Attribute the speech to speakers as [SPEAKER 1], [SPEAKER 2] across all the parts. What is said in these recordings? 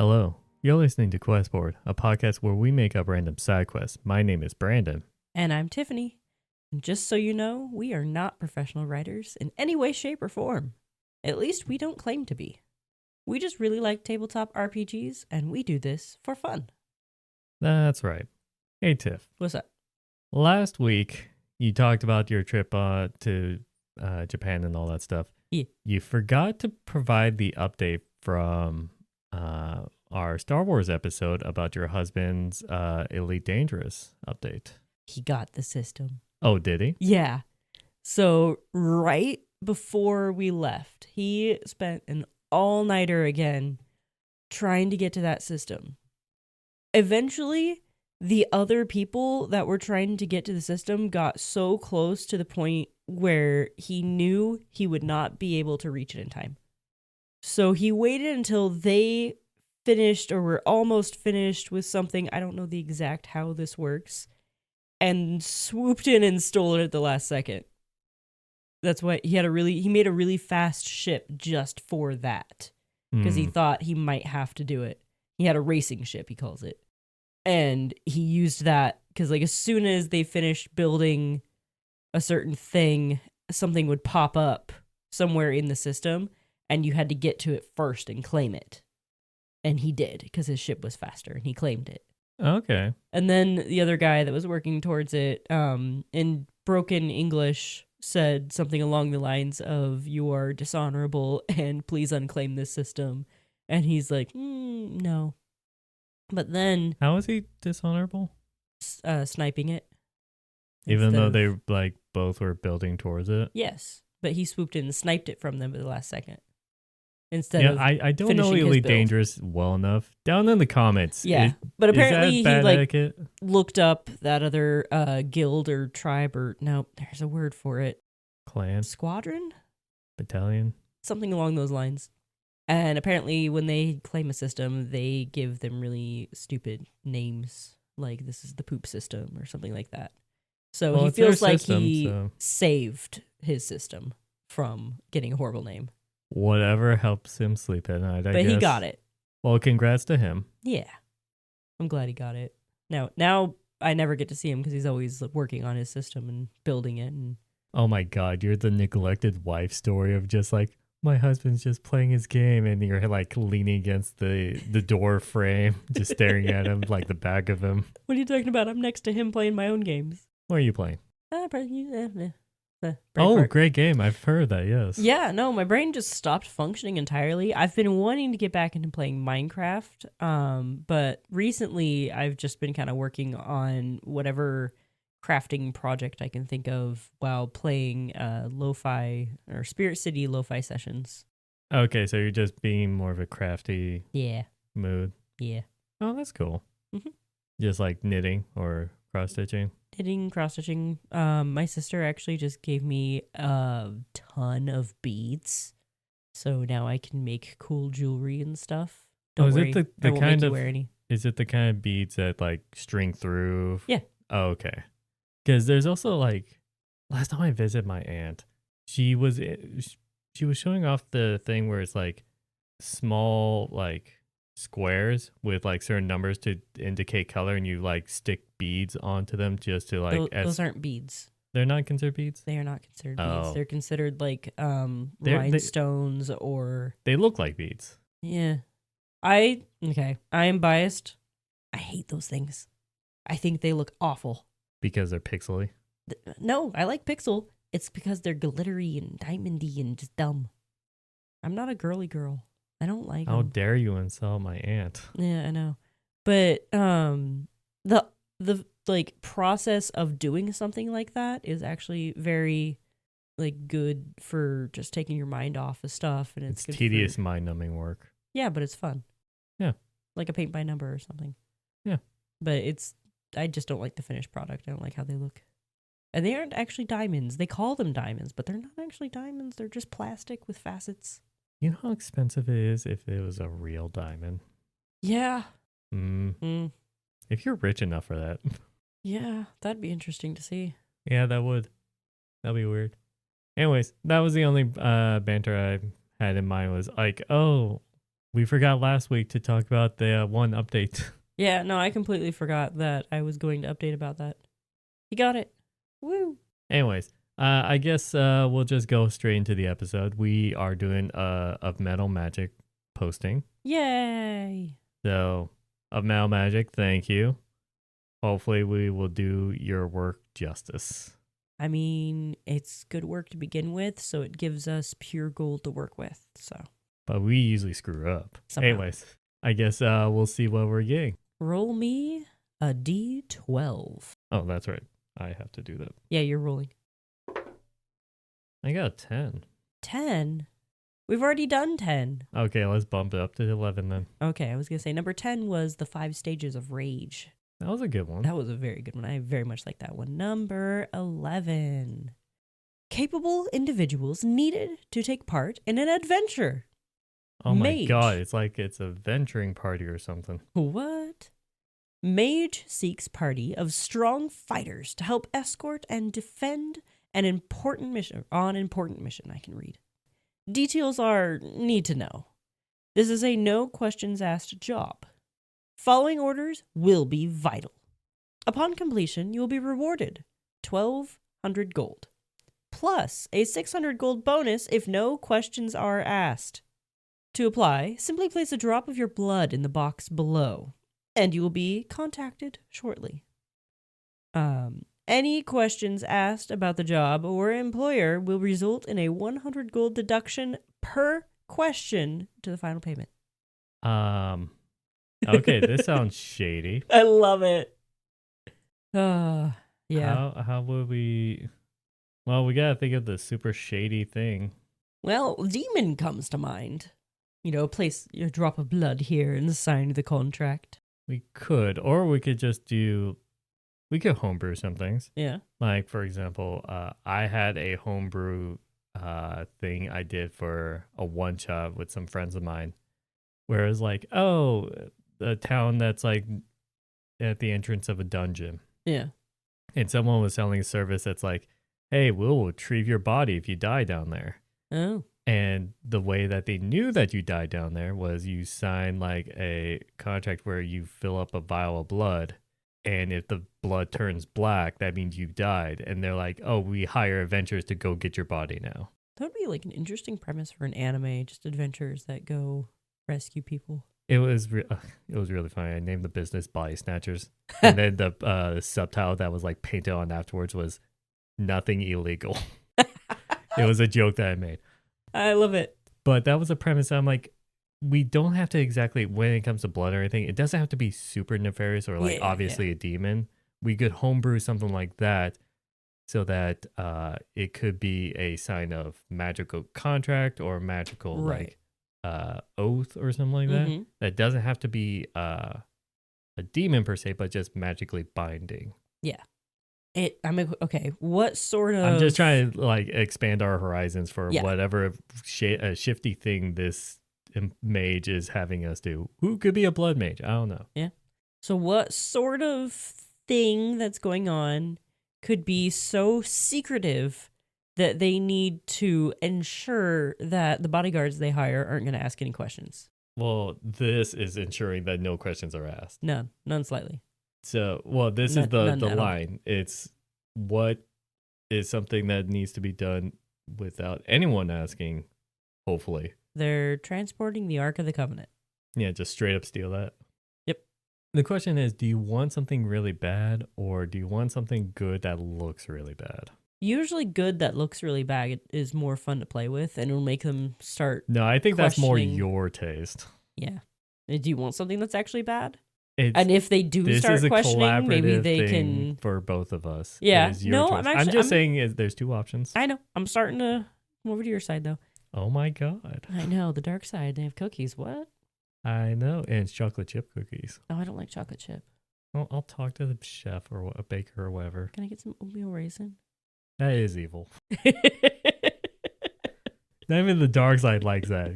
[SPEAKER 1] Hello, you're listening to Questboard, a podcast where we make up random side quests. My name is Brandon.
[SPEAKER 2] And I'm Tiffany. And just so you know, we are not professional writers in any way, shape, or form. At least we don't claim to be. We just really like tabletop RPGs, and we do this for fun.
[SPEAKER 1] That's right. Hey Tiff,
[SPEAKER 2] What's up?
[SPEAKER 1] last week you talked about your trip to Japan and all that stuff.
[SPEAKER 2] Yeah.
[SPEAKER 1] You forgot to provide the update from our Star Wars episode about your husband's Elite Dangerous update.
[SPEAKER 2] He got the system.
[SPEAKER 1] Oh, did he?
[SPEAKER 2] Yeah. So right before we left, he spent an all-nighter again trying to get to that system. Eventually, the other people that were trying to get to the system got so close to the point where he knew he would not be able to reach it in time. So he waited until they finished or were almost finished with something. I don't know the exact how this works. And swooped in and stole it at the last second. That's why he made a really fast ship just for that. Because he thought he might have to do it. He had a racing ship, he calls it. And he used that because as soon as they finished building a certain thing, something would pop up somewhere in the system, and you had to get to it first and claim it. And he did, because his ship was faster, and he claimed it.
[SPEAKER 1] Okay.
[SPEAKER 2] And then the other guy that was working towards it, in broken English, said something along the lines of, "You are dishonorable, and please unclaim this system." And he's like, no. But then...
[SPEAKER 1] How is he dishonorable?
[SPEAKER 2] Sniping it.
[SPEAKER 1] Even though they both were building towards it?
[SPEAKER 2] Yes. But he swooped in and sniped it from them at the last second. Instead of
[SPEAKER 1] I don't know Elite Dangerous well enough. Down in the comments.
[SPEAKER 2] Yeah. But apparently he
[SPEAKER 1] etiquette?
[SPEAKER 2] looked up that other guild or tribe or... No, there's a word for it.
[SPEAKER 1] Clan?
[SPEAKER 2] Squadron?
[SPEAKER 1] Battalion?
[SPEAKER 2] Something along those lines. And apparently when they claim a system, they give them really stupid names. Like, this is the poop system or something like that. So he feels like he saved his system from getting a horrible name.
[SPEAKER 1] Whatever helps him sleep at night, I guess.
[SPEAKER 2] But he got it.
[SPEAKER 1] Well, congrats to him.
[SPEAKER 2] Yeah. I'm glad he got it. Now I never get to see him because he's always working on his system and building it. And
[SPEAKER 1] oh my God, you're the neglected wife story of just my husband's just playing his game and you're leaning against the door frame, just staring at him like the back of him.
[SPEAKER 2] What are you talking about? I'm next to him playing my own games.
[SPEAKER 1] What are you playing?
[SPEAKER 2] Braveheart.
[SPEAKER 1] Great game. I've heard that, yes.
[SPEAKER 2] Yeah, no, my brain just stopped functioning entirely. I've been wanting to get back into playing Minecraft, but recently I've just been kind of working on whatever crafting project I can think of while playing lo-fi or Spirit City lo-fi sessions.
[SPEAKER 1] Okay, so you're just being more of a crafty mood.
[SPEAKER 2] Yeah.
[SPEAKER 1] Oh, that's cool.
[SPEAKER 2] Mm-hmm.
[SPEAKER 1] Just knitting or cross-stitching?
[SPEAKER 2] Knitting, cross-stitching. My sister actually just gave me a ton of beads, so now I can make cool jewelry and stuff. Don't worry,
[SPEAKER 1] is it the
[SPEAKER 2] I won't
[SPEAKER 1] kind
[SPEAKER 2] make you
[SPEAKER 1] of
[SPEAKER 2] wear any.
[SPEAKER 1] Is it the kind of beads that string through?
[SPEAKER 2] Yeah.
[SPEAKER 1] Oh, okay. Because there's also last time I visited my aunt, she was showing off the thing where it's small squares with certain numbers to indicate color, and you stick beads onto them just to
[SPEAKER 2] those aren't beads.
[SPEAKER 1] They're not considered beads?
[SPEAKER 2] They are not considered beads.
[SPEAKER 1] Oh.
[SPEAKER 2] They're considered rhinestones or...
[SPEAKER 1] They look like beads.
[SPEAKER 2] Yeah. I am biased. I hate those things. I think they look awful.
[SPEAKER 1] Because they're pixely?
[SPEAKER 2] No, I like pixel. It's because they're glittery and diamondy and just dumb. I'm not a girly girl. I don't like
[SPEAKER 1] How
[SPEAKER 2] them.
[SPEAKER 1] dare you insult my aunt?
[SPEAKER 2] Yeah, I know. But the process of doing something like that is actually very good for just taking your mind off of stuff, and it's good
[SPEAKER 1] tedious mind-numbing work.
[SPEAKER 2] Yeah, but it's fun.
[SPEAKER 1] Yeah.
[SPEAKER 2] Like a paint by number or something.
[SPEAKER 1] Yeah.
[SPEAKER 2] But I just don't like the finished product. I don't like how they look. And they aren't actually diamonds. They call them diamonds, but they're not actually diamonds. They're just plastic with facets.
[SPEAKER 1] You know how expensive it is if it was a real diamond?
[SPEAKER 2] Yeah.
[SPEAKER 1] If you're rich enough for that.
[SPEAKER 2] Yeah, that'd be interesting to see.
[SPEAKER 1] Yeah, that would. That'd be weird. Anyways, that was the only banter I had in mind was We forgot last week to talk about the one update.
[SPEAKER 2] Yeah, no, I completely forgot that I was going to update about that. He got it. Woo.
[SPEAKER 1] Anyways, I guess we'll just go straight into the episode. We are doing of Metal Magic posting.
[SPEAKER 2] Yay.
[SPEAKER 1] So, of Metal Magic, thank you. Hopefully, we will do your work justice.
[SPEAKER 2] I mean, it's good work to begin with, so it gives us pure gold to work with. So,
[SPEAKER 1] But we usually screw up.
[SPEAKER 2] Somehow.
[SPEAKER 1] Anyways, I guess we'll see what we're getting.
[SPEAKER 2] roll me a d12.
[SPEAKER 1] Oh, that's right. I have to do that.
[SPEAKER 2] Yeah, you're rolling.
[SPEAKER 1] I got a 10.
[SPEAKER 2] 10? We've already done 10.
[SPEAKER 1] Okay, let's bump it up to 11 then.
[SPEAKER 2] Okay, I was going to say number 10 was the 5 stages of rage.
[SPEAKER 1] That was a good one.
[SPEAKER 2] That was a very good one. I very much like that one. Number 11. Capable individuals needed to take part in an adventure.
[SPEAKER 1] Oh my
[SPEAKER 2] Mage.
[SPEAKER 1] god, it's like it's a venturing party or something.
[SPEAKER 2] What? Mage seeks party of strong fighters to help escort and defend an important mission. I can read. Details are need to know. This is a no questions asked job. Following orders will be vital. Upon completion, you will be rewarded 1,200 gold, plus a 600 gold bonus if no questions are asked. To apply, simply place a drop of your blood in the box below, and you will be contacted shortly. Any questions asked about the job or employer will result in a 100 gold deduction per question to the final payment.
[SPEAKER 1] Okay, this sounds shady.
[SPEAKER 2] I love it. Yeah.
[SPEAKER 1] How would we? Well, we gotta think of the super shady thing.
[SPEAKER 2] Well, demon comes to mind. You know, place your drop of blood here and sign the contract.
[SPEAKER 1] We could, or we could just do. We could homebrew some things.
[SPEAKER 2] Yeah.
[SPEAKER 1] Like for example, I had a homebrew thing I did for a one shot with some friends of mine, where it was like, oh, a town that's like at the entrance of a dungeon.
[SPEAKER 2] Yeah.
[SPEAKER 1] And someone was selling a service that's like, hey, we'll retrieve your body if you die down there.
[SPEAKER 2] Oh.
[SPEAKER 1] And the way that they knew that you died down there was you sign like a contract where you fill up a vial of blood. And if the blood turns black, that means you died. And they're like, oh, we hire adventurers to go get your body now.
[SPEAKER 2] That would be like an interesting premise for an anime, just adventurers that go rescue people.
[SPEAKER 1] It was really funny. I named the business Body Snatchers. And then the subtitle that was like painted on afterwards was nothing illegal. It was a joke that I made.
[SPEAKER 2] I love it.
[SPEAKER 1] But that was a premise. I'm like, we don't have to exactly, when it comes to blood or anything, it doesn't have to be super nefarious or like obviously a demon. We could homebrew something like that so that it could be a sign of magical contract or magical like oath or something like that. That doesn't have to be a demon per se, but just magically binding.
[SPEAKER 2] Yeah. Okay, what sort of...
[SPEAKER 1] I'm just trying to like expand our horizons for whatever shifty thing this mage is having us do. Who could be a blood mage? I don't know.
[SPEAKER 2] Yeah. So what sort of thing that's going on could be so secretive that they need to ensure that the bodyguards they hire aren't going to ask any questions?
[SPEAKER 1] Well, this is ensuring that no questions are asked.
[SPEAKER 2] None slightly.
[SPEAKER 1] So, well, this is the line. It's what is something that needs to be done without anyone asking, hopefully.
[SPEAKER 2] They're transporting the Ark of the Covenant.
[SPEAKER 1] Yeah, just straight up steal that.
[SPEAKER 2] Yep.
[SPEAKER 1] The question is, do you want something really bad or do you want something good that looks really bad?
[SPEAKER 2] Usually good that looks really bad is more fun to play with and it'll make them start
[SPEAKER 1] No, I think that's more your taste.
[SPEAKER 2] Yeah. Do you want something that's actually bad?
[SPEAKER 1] And
[SPEAKER 2] if they do start questioning, maybe they can...
[SPEAKER 1] For both of us.
[SPEAKER 2] Yeah.
[SPEAKER 1] No, choice. I'm just saying there's two options.
[SPEAKER 2] I know. I'm starting to come over to your side, though.
[SPEAKER 1] Oh, my God.
[SPEAKER 2] I know. The dark side. They have cookies. What?
[SPEAKER 1] I know. And it's chocolate chip cookies.
[SPEAKER 2] Oh, I don't like chocolate chip.
[SPEAKER 1] Well, I'll talk to the chef or a baker or whatever.
[SPEAKER 2] Can I get some oatmeal raisin?
[SPEAKER 1] That is evil. Not even the dark side likes that.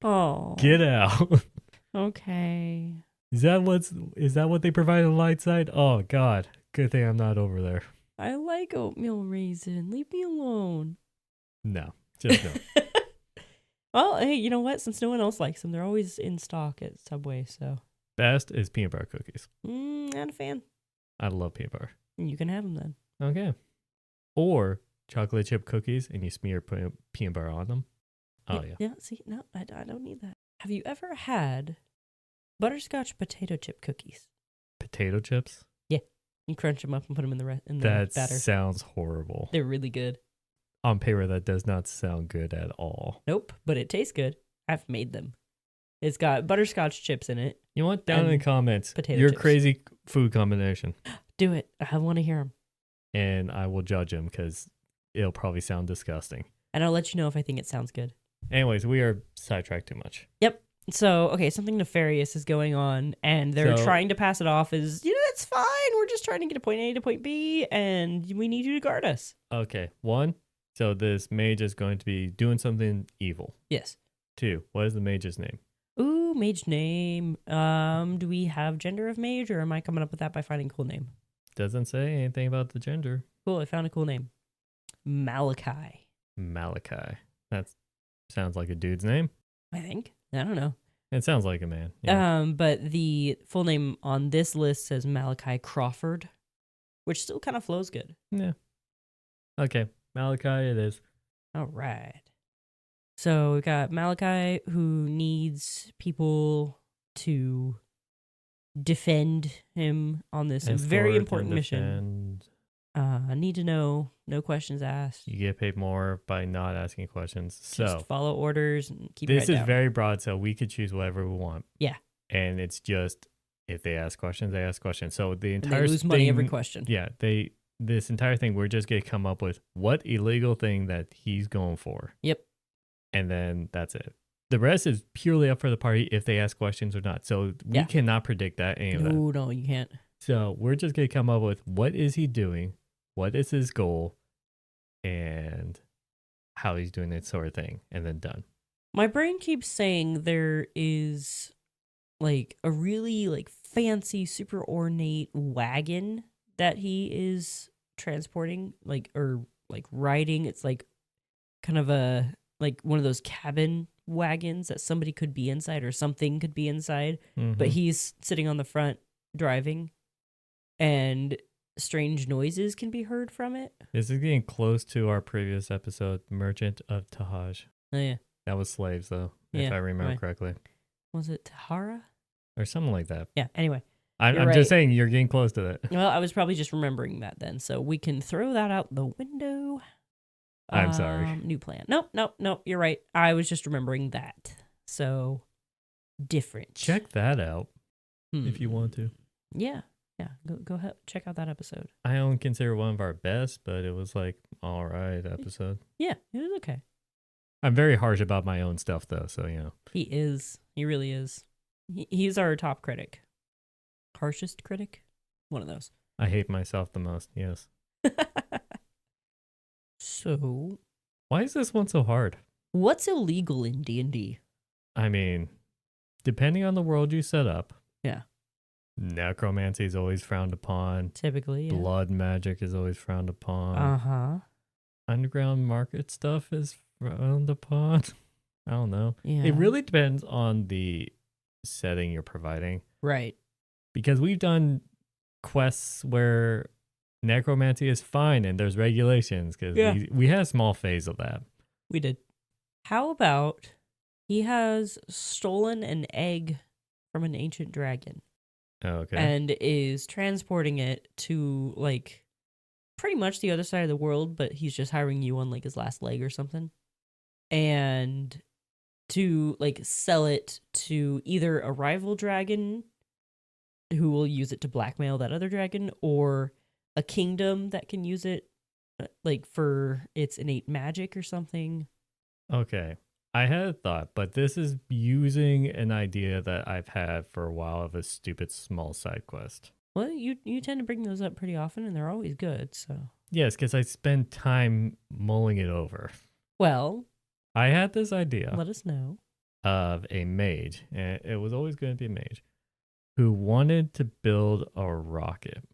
[SPEAKER 2] Oh.
[SPEAKER 1] Get out.
[SPEAKER 2] Okay.
[SPEAKER 1] Is that what they provide on the light side? Oh God. Good thing I'm not over there.
[SPEAKER 2] I like oatmeal raisin. Leave me alone.
[SPEAKER 1] No. Just no.
[SPEAKER 2] Well, hey, you know what? Since no one else likes them, they're always in stock at Subway. So,
[SPEAKER 1] Best is peanut butter cookies.
[SPEAKER 2] not a fan.
[SPEAKER 1] I love peanut butter.
[SPEAKER 2] You can have them then.
[SPEAKER 1] Okay. Or chocolate chip cookies and you smear peanut butter on them. Oh, yeah.
[SPEAKER 2] Yeah, see, no, I don't need that. Have you ever had butterscotch potato chip cookies?
[SPEAKER 1] Potato chips?
[SPEAKER 2] You crunch them up and put them in the
[SPEAKER 1] That
[SPEAKER 2] batter.
[SPEAKER 1] sounds horrible.
[SPEAKER 2] They're really good.
[SPEAKER 1] On paper, that does not sound good at all.
[SPEAKER 2] Nope, but it tastes good. I've made them. It's got butterscotch chips in it.
[SPEAKER 1] You know what? Down in the
[SPEAKER 2] And
[SPEAKER 1] comments,
[SPEAKER 2] potato
[SPEAKER 1] your
[SPEAKER 2] chips.
[SPEAKER 1] crazy food combination.
[SPEAKER 2] Do it. I want to hear them.
[SPEAKER 1] And I will judge them because it'll probably sound disgusting.
[SPEAKER 2] And I'll let you know if I think it sounds good.
[SPEAKER 1] Anyways, we are sidetracked too much.
[SPEAKER 2] Yep. So, okay, something nefarious is going on, and they're trying to pass it off as, it's fine. We're just trying to get to point A to point B, and we need you to guard us.
[SPEAKER 1] Okay. 1, so this mage is going to be doing something evil.
[SPEAKER 2] Yes.
[SPEAKER 1] 2, what is the mage's name?
[SPEAKER 2] Ooh, mage name. Do we have gender of mage, or am I coming up with that by finding a cool name?
[SPEAKER 1] Doesn't say anything about the gender.
[SPEAKER 2] Cool, I found a cool name. Malachi.
[SPEAKER 1] Malachi. That sounds like a dude's name.
[SPEAKER 2] I think. I don't know.
[SPEAKER 1] It sounds like a man. Yeah.
[SPEAKER 2] But the full name on this list says Malachi Crawford, which still kind of flows good.
[SPEAKER 1] Yeah. Okay. Malachi it is.
[SPEAKER 2] All right. So we got Malachi who needs people to defend him on this very
[SPEAKER 1] Escort
[SPEAKER 2] important
[SPEAKER 1] and
[SPEAKER 2] mission.
[SPEAKER 1] defend.
[SPEAKER 2] Need to know, no questions asked.
[SPEAKER 1] You get paid more by not asking questions. So
[SPEAKER 2] Just follow orders and keep your
[SPEAKER 1] this
[SPEAKER 2] head
[SPEAKER 1] is
[SPEAKER 2] down.
[SPEAKER 1] very broad, so we could choose whatever we want.
[SPEAKER 2] Yeah.
[SPEAKER 1] And it's just if they ask questions, they ask questions. So the
[SPEAKER 2] And
[SPEAKER 1] entire
[SPEAKER 2] they lose money every question.
[SPEAKER 1] Yeah, this entire thing we're just gonna come up with what illegal thing that he's going for.
[SPEAKER 2] Yep.
[SPEAKER 1] And then that's it. The rest is purely up for the party if they ask questions or not. So we cannot predict that any of that.
[SPEAKER 2] No, you can't.
[SPEAKER 1] So we're just gonna come up with what is he doing, what is his goal, and how he's doing it sort of thing, and then done.
[SPEAKER 2] My brain keeps saying there is like a really like fancy, super ornate wagon that he is transporting, or riding. It's like kind of a like one of those cabin wagons that somebody could be inside or something could be inside, but he's sitting on the front driving, and strange noises can be heard from it.
[SPEAKER 1] This is getting close to our previous episode, Merchant of Tahaj.
[SPEAKER 2] Oh yeah.
[SPEAKER 1] That was slaves, though, if I remember correctly.
[SPEAKER 2] Was it Tahara?
[SPEAKER 1] Or something like that.
[SPEAKER 2] Yeah, anyway.
[SPEAKER 1] I'm just saying you're getting close to that.
[SPEAKER 2] Well, I was probably just remembering that then, so we can throw that out the window.
[SPEAKER 1] I'm sorry.
[SPEAKER 2] New plan. Nope, you're right. I was just remembering that. So, different.
[SPEAKER 1] Check that out if you want to.
[SPEAKER 2] Yeah. Go ahead. Check out that episode.
[SPEAKER 1] I don't consider it one of our best, but it was like, all right episode.
[SPEAKER 2] Yeah, it was okay.
[SPEAKER 1] I'm very harsh about my own stuff, though, so,
[SPEAKER 2] He is. He really is. He's our top critic. Harshest critic? One of those.
[SPEAKER 1] I hate myself the most, yes.
[SPEAKER 2] So,
[SPEAKER 1] why is this one so hard?
[SPEAKER 2] what's illegal in D&D?
[SPEAKER 1] I mean, depending on the world you set up.
[SPEAKER 2] Yeah.
[SPEAKER 1] Necromancy is always frowned upon.
[SPEAKER 2] Typically, yeah.
[SPEAKER 1] Blood magic is always frowned upon.
[SPEAKER 2] Uh-huh.
[SPEAKER 1] Underground market stuff is frowned upon. I don't know.
[SPEAKER 2] Yeah.
[SPEAKER 1] It really depends on the setting you're providing.
[SPEAKER 2] Right.
[SPEAKER 1] Because we've done quests where necromancy is fine and there's regulations because we had a small phase of that.
[SPEAKER 2] We did. How about he has stolen an egg from an ancient dragon?
[SPEAKER 1] Okay.
[SPEAKER 2] And is transporting it to like pretty much the other side of the world, but he's just hiring you on like his last leg or something. And to like sell it to either a rival dragon who will use it to blackmail that other dragon, or a kingdom that can use it like for its innate magic or something.
[SPEAKER 1] Okay. I had a thought, but this is using an idea that I've had for a while of a stupid small side quest.
[SPEAKER 2] Well, you tend to bring those up pretty often, and they're always good, so.
[SPEAKER 1] Yes, because I spend time mulling it over.
[SPEAKER 2] Well,
[SPEAKER 1] I had this idea.
[SPEAKER 2] Let us know.
[SPEAKER 1] Of a mage, and it was always going to be a mage, who wanted to build a rocket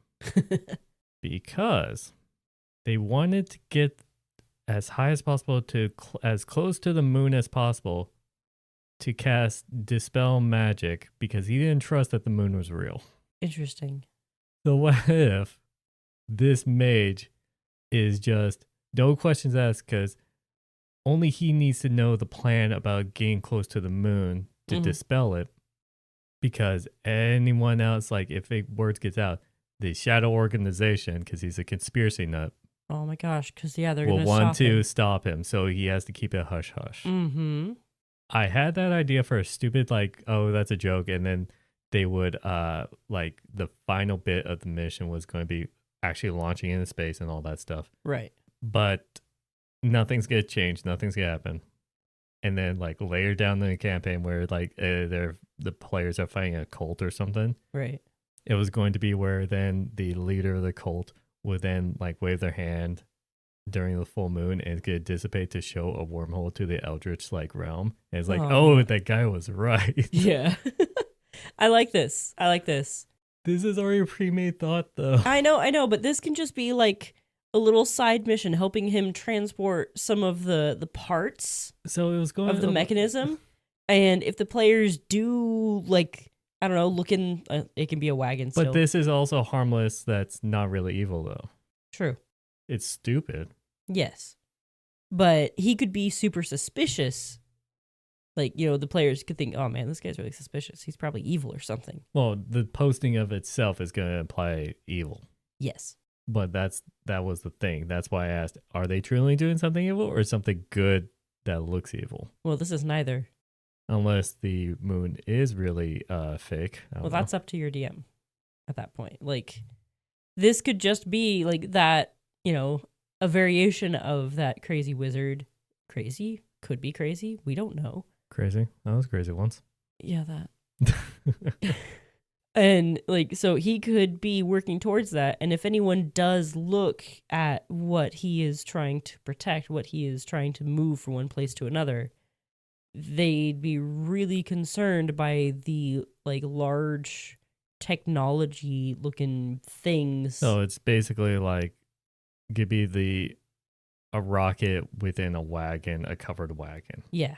[SPEAKER 1] because they wanted to get as high as possible to as close to the moon as possible to cast Dispel magic because he didn't trust that the moon was real.
[SPEAKER 2] Interesting.
[SPEAKER 1] So what if this mage is just no questions asked because only he needs to know the plan about getting close to the moon to dispel it, because anyone else, like if words gets out, the shadow organization, because he's a conspiracy nut,
[SPEAKER 2] Oh my gosh, because they're
[SPEAKER 1] will
[SPEAKER 2] gonna
[SPEAKER 1] want
[SPEAKER 2] stop
[SPEAKER 1] to
[SPEAKER 2] him.
[SPEAKER 1] stop him. So he has to keep it hush hush.
[SPEAKER 2] Mm-hmm.
[SPEAKER 1] I had that idea for a stupid like, oh, that's a joke, and then they would like the final bit of the mission was going to be actually launching into space and all that stuff.
[SPEAKER 2] Right.
[SPEAKER 1] But nothing's gonna change, nothing's gonna happen. And then like later down in the campaign where like the players are fighting a cult or something,
[SPEAKER 2] Right.
[SPEAKER 1] it was going to be where then the leader of the cult would then like wave their hand during the full moon and it could dissipate to show a wormhole to the eldritch like realm. And it's like, oh, that guy was right.
[SPEAKER 2] Yeah. I like this.
[SPEAKER 1] This is already a pre-made thought though.
[SPEAKER 2] I know, but this can just be like a little side mission helping him transport some of the parts
[SPEAKER 1] So it was going
[SPEAKER 2] of the mechanism. And if the players do like, I don't know, look in, it can be a wagon still.
[SPEAKER 1] But this is also harmless. That's not really evil though.
[SPEAKER 2] True.
[SPEAKER 1] It's stupid.
[SPEAKER 2] Yes. But he could be super suspicious. Like, you know, the players could think, oh man, this guy's really suspicious. He's probably evil or something.
[SPEAKER 1] Well, the posting of itself is going to imply evil.
[SPEAKER 2] Yes.
[SPEAKER 1] But that was the thing. That's why I asked, are they truly doing something evil or something good that looks evil?
[SPEAKER 2] Well, this is neither.
[SPEAKER 1] Unless the moon is really fake.
[SPEAKER 2] Well, that's up to your DM at that point. Like, this could just be like that, you know, a variation of that crazy wizard. Crazy? Could be crazy. We don't know.
[SPEAKER 1] Crazy? I was crazy once.
[SPEAKER 2] Yeah, that. And like, so he could be working towards that. And if anyone does look at what he is trying to protect, what he is trying to move from one place to another, they'd be really concerned by the like large technology looking things.
[SPEAKER 1] So it's basically like could be a rocket within a wagon, a covered wagon.
[SPEAKER 2] Yeah.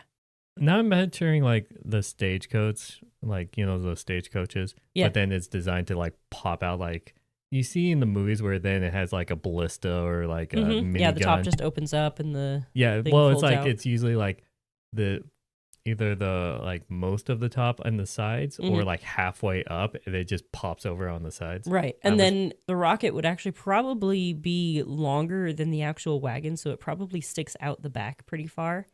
[SPEAKER 1] Now I'm picturing like the stagecoach, like, you know, those stagecoaches.
[SPEAKER 2] Yeah.
[SPEAKER 1] But then it's designed to like pop out like you see in the movies where then it has like a ballista or like a minigun.
[SPEAKER 2] Yeah, the top just opens up and the
[SPEAKER 1] well, it's
[SPEAKER 2] folds
[SPEAKER 1] like
[SPEAKER 2] out.
[SPEAKER 1] it's usually like either the like most of the top and the sides or like halfway up and it just pops over on the sides.
[SPEAKER 2] Right. And then the rocket would actually probably be longer than the actual wagon, so it probably sticks out the back pretty far.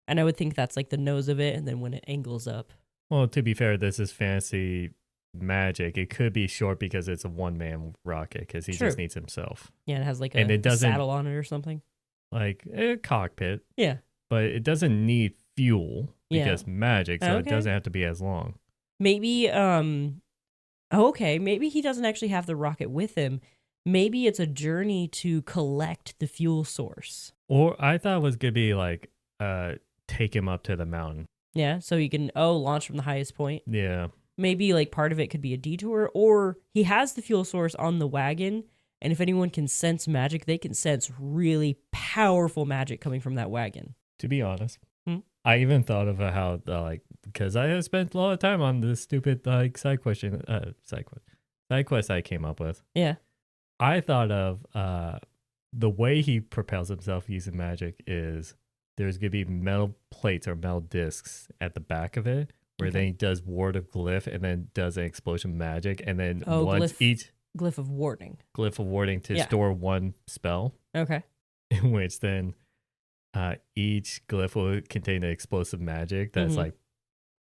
[SPEAKER 2] And I would think that's like the nose of it, and then when it angles up.
[SPEAKER 1] Well, to be fair, this is fantasy magic. It could be short because it's a one-man rocket because he just needs himself.
[SPEAKER 2] Yeah, it has like
[SPEAKER 1] and it
[SPEAKER 2] a
[SPEAKER 1] doesn't,
[SPEAKER 2] saddle on it or something.
[SPEAKER 1] Like a cockpit.
[SPEAKER 2] Yeah.
[SPEAKER 1] But it doesn't need fuel because magic, so it doesn't have to be as long.
[SPEAKER 2] Maybe, maybe he doesn't actually have the rocket with him. Maybe it's a journey to collect the fuel source.
[SPEAKER 1] Or I thought it was going to be like, take him up to the mountain.
[SPEAKER 2] Yeah, so he can, launch from the highest point.
[SPEAKER 1] Yeah.
[SPEAKER 2] Maybe like part of it could be a detour, or he has the fuel source on the wagon, and if anyone can sense magic, they can sense really powerful magic coming from that wagon.
[SPEAKER 1] To be honest, I even thought of how, because I have spent a lot of time on this stupid, like, side quest I came up with.
[SPEAKER 2] Yeah.
[SPEAKER 1] I thought of the way he propels himself using magic is there's going to be metal plates or metal discs at the back of it where then he does Ward of Glyph and then does an explosion magic. And then
[SPEAKER 2] Glyph of Warding.
[SPEAKER 1] Glyph of Warding to store one spell.
[SPEAKER 2] Okay.
[SPEAKER 1] In which then each glyph will contain an explosive magic that's like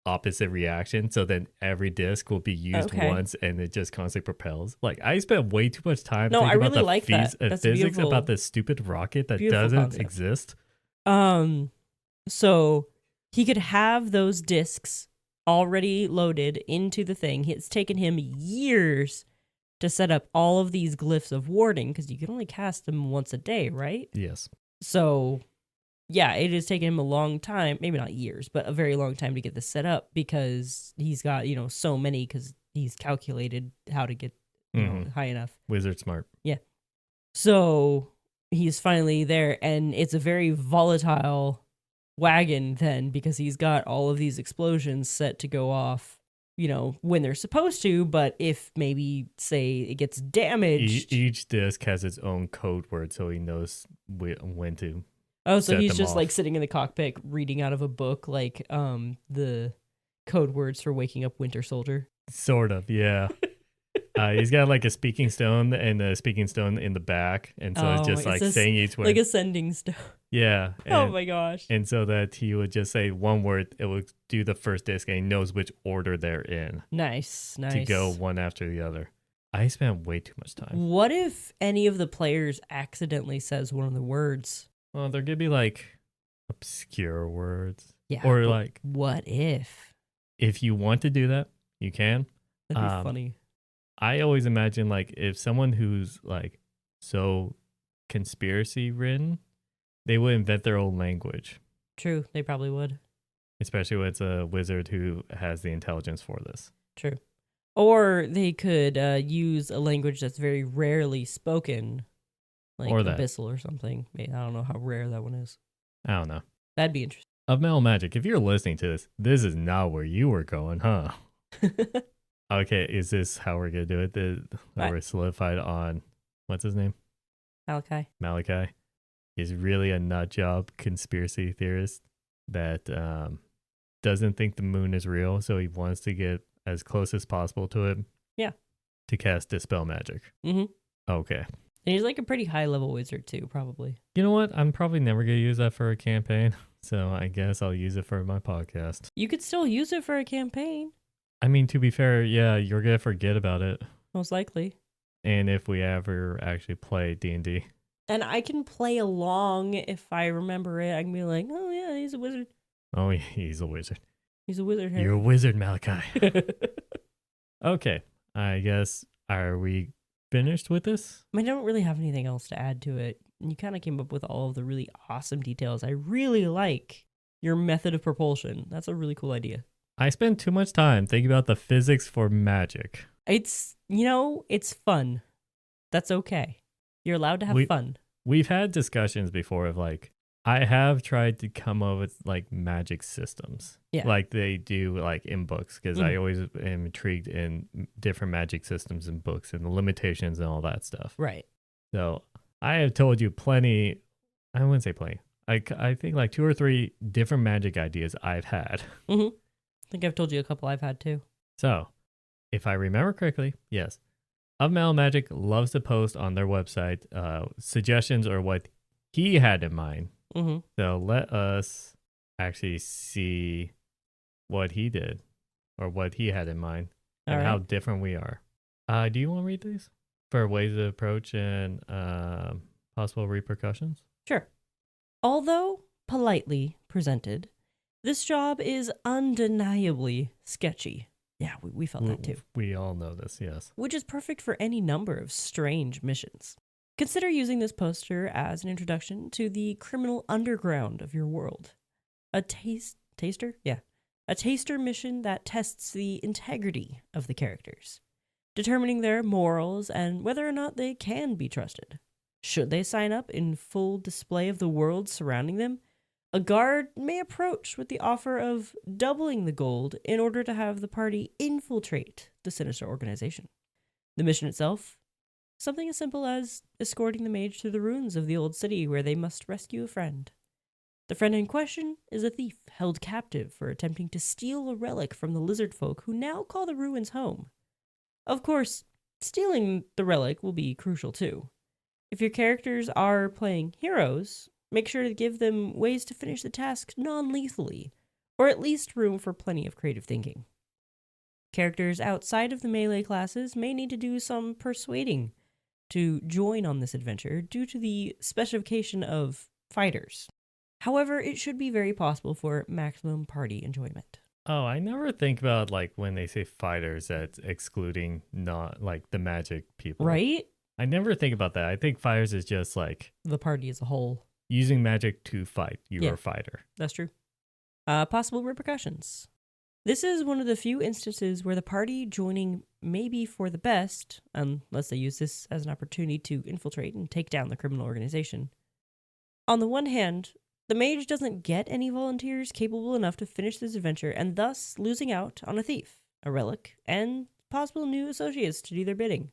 [SPEAKER 1] opposite reaction. So then every disc will be used once and it just constantly propels. Like I spent way too much time thinking about the physics about this stupid rocket that doesn't exist.
[SPEAKER 2] So he could have those discs already loaded into the thing. It's taken him years to set up all of these glyphs of warding because you can only cast them once a day, right?
[SPEAKER 1] Yes.
[SPEAKER 2] So, yeah, it has taken him a long time, maybe not years, but a very long time to get this set up because he's got, so many because he's calculated how to get high enough.
[SPEAKER 1] Wizard smart.
[SPEAKER 2] Yeah. So he's finally there, and it's a very volatile wagon then, because he's got all of these explosions set to go off, when they're supposed to, but if maybe, say, it gets damaged.
[SPEAKER 1] Each disc has its own code word, so he knows when to.
[SPEAKER 2] Oh, so
[SPEAKER 1] set
[SPEAKER 2] he's
[SPEAKER 1] them
[SPEAKER 2] just
[SPEAKER 1] off.
[SPEAKER 2] like sitting in the cockpit reading out of a book, like the code words for waking up Winter Soldier.
[SPEAKER 1] Sort of, yeah. He's got like a speaking stone and a speaking stone in the back, and so it's just like saying each word,
[SPEAKER 2] like ascending stone.
[SPEAKER 1] Yeah.
[SPEAKER 2] Oh my gosh.
[SPEAKER 1] And so that he would just say one word, it would do the first disc, and he knows which order they're in.
[SPEAKER 2] Nice.
[SPEAKER 1] To go one after the other. I spent way too much time.
[SPEAKER 2] What if any of the players accidentally says one of the words?
[SPEAKER 1] Well, there could be like obscure words.
[SPEAKER 2] Yeah.
[SPEAKER 1] Or like,
[SPEAKER 2] what if?
[SPEAKER 1] If you want to do that, you can.
[SPEAKER 2] That'd be funny.
[SPEAKER 1] I always imagine like if someone who's like so conspiracy ridden, they would invent their own language.
[SPEAKER 2] True, they probably would.
[SPEAKER 1] Especially when it's a wizard who has the intelligence for this.
[SPEAKER 2] True. Or they could use a language that's very rarely spoken, like Abyssal or something. I don't know how rare that one is.
[SPEAKER 1] I don't know.
[SPEAKER 2] That'd be interesting.
[SPEAKER 1] Of Metal Magic, if you're listening to this is not where you were going, huh? Okay, is this how we're going to do it? We're solidified on, what's his name? Malachi. He's really a nut job conspiracy theorist that doesn't think the moon is real, so he wants to get as close as possible to it.
[SPEAKER 2] Yeah.
[SPEAKER 1] To cast Dispel Magic.
[SPEAKER 2] Mm-hmm.
[SPEAKER 1] Okay.
[SPEAKER 2] And he's like a pretty high-level wizard, too, probably.
[SPEAKER 1] You know what? I'm probably never going to use that for a campaign, so I guess I'll use it for my podcast.
[SPEAKER 2] You could still use it for a campaign.
[SPEAKER 1] I mean, to be fair, yeah, you're going to forget about it.
[SPEAKER 2] Most likely.
[SPEAKER 1] And if we ever actually play D&D.
[SPEAKER 2] And I can play along if I remember it. I can be like, oh, yeah, he's a wizard.
[SPEAKER 1] Oh, he's a wizard.
[SPEAKER 2] He's a wizard.
[SPEAKER 1] You're a wizard, Malachi. Okay. I guess, are we finished with this?
[SPEAKER 2] I don't really have anything else to add to it. You kind of came up with all of the really awesome details. I really like your method of propulsion. That's a really cool idea.
[SPEAKER 1] I spend too much time thinking about the physics for magic.
[SPEAKER 2] It's, it's fun. That's okay. You're allowed to have fun.
[SPEAKER 1] We've had discussions before of like, I have tried to come up with like magic systems.
[SPEAKER 2] Yeah.
[SPEAKER 1] Like they do like in books, because I always am intrigued in different magic systems in books and the limitations and all that stuff.
[SPEAKER 2] Right.
[SPEAKER 1] So I have told you plenty, I wouldn't say plenty. I think like 2 or 3 different magic ideas I've had.
[SPEAKER 2] Mm-hmm. I think I've told you a couple I've had too.
[SPEAKER 1] So, if I remember correctly, yes, Of Metal Magic loves to post on their website suggestions or what he had in mind.
[SPEAKER 2] Mm-hmm.
[SPEAKER 1] So let us actually see what he did or what he had in mind and how different we are. Do you want to read these for ways of approach and possible repercussions?
[SPEAKER 2] Sure. Although politely presented, this job is undeniably sketchy. Yeah, we felt that too.
[SPEAKER 1] We all know this, yes.
[SPEAKER 2] Which is perfect for any number of strange missions. Consider using this poster as an introduction to the criminal underground of your world. A taster? Yeah. A taster mission that tests the integrity of the characters, determining their morals and whether or not they can be trusted. Should they sign up in full display of the world surrounding them, a guard may approach with the offer of doubling the gold in order to have the party infiltrate the sinister organization. The mission itself, something as simple as escorting the mage to the ruins of the old city where they must rescue a friend. The friend in question is a thief held captive for attempting to steal a relic from the lizard folk who now call the ruins home. Of course, stealing the relic will be crucial too. If your characters are playing heroes, make sure to give them ways to finish the task non-lethally, or at least room for plenty of creative thinking. Characters outside of the melee classes may need to do some persuading to join on this adventure due to the specification of fighters. However, it should be very possible for maximum party enjoyment.
[SPEAKER 1] Oh, I never think about like when they say fighters, that's excluding not like the magic people.
[SPEAKER 2] Right?
[SPEAKER 1] I never think about that. I think fighters is just like
[SPEAKER 2] the party as a whole.
[SPEAKER 1] Using magic to fight. You're a fighter.
[SPEAKER 2] That's true. Possible repercussions. This is one of the few instances where the party joining may be for the best, unless they use this as an opportunity to infiltrate and take down the criminal organization. On the one hand, the mage doesn't get any volunteers capable enough to finish this adventure, and thus losing out on a thief, a relic, and possible new associates to do their bidding.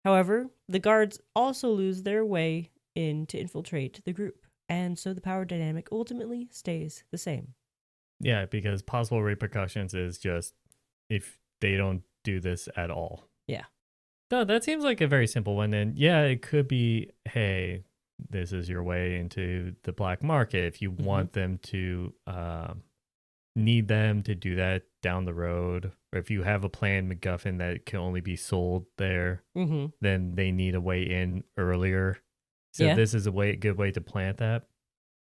[SPEAKER 2] However, the guards also lose their way in to infiltrate the group, and so the power dynamic ultimately stays the same.
[SPEAKER 1] Yeah, because possible repercussions is just if they don't do this at all.
[SPEAKER 2] Yeah.
[SPEAKER 1] No, that seems like a very simple one. And yeah, it could be, hey, this is your way into the black market. If you want them to need them to do that down the road, or if you have a planned MacGuffin that can only be sold there, then they need a way in earlier. So this is a good way to plant that.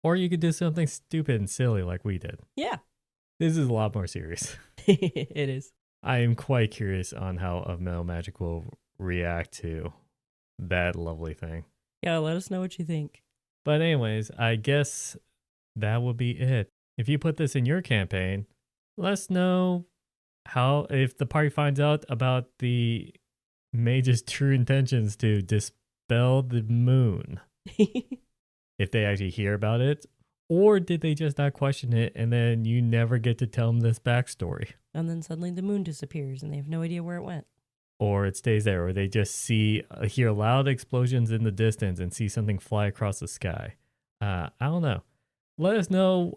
[SPEAKER 1] Or you could do something stupid and silly like we did.
[SPEAKER 2] Yeah.
[SPEAKER 1] This is a lot more serious.
[SPEAKER 2] It is.
[SPEAKER 1] I am quite curious on how Of Metal Magic will react to that lovely thing.
[SPEAKER 2] Yeah, let us know what you think.
[SPEAKER 1] But anyways, I guess that would be it. If you put this in your campaign, let us know if the party finds out about the mage's true intentions to dispel the moon. If they actually hear about it, or did they just not question it and then you never get to tell them this backstory?
[SPEAKER 2] And then suddenly the moon disappears and they have no idea where it went.
[SPEAKER 1] Or it stays there, or they just hear loud explosions in the distance and see something fly across the sky. I don't know. Let us know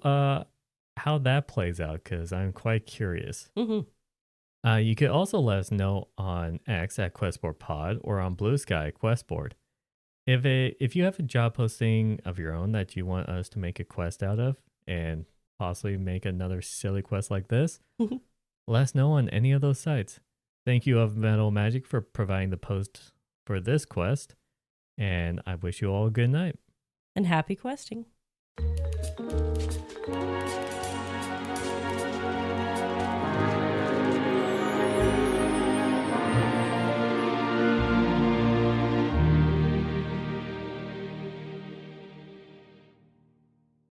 [SPEAKER 1] how that plays out, because I'm quite curious. You could also let us know on X at QuestboardPod or on Blue Sky Questboard. If you have a job posting of your own that you want us to make a quest out of and possibly make another silly quest like this, let us know on any of those sites. Thank you, Of Metal Magic, for providing the post for this quest, and I wish you all a good night.
[SPEAKER 2] And happy questing.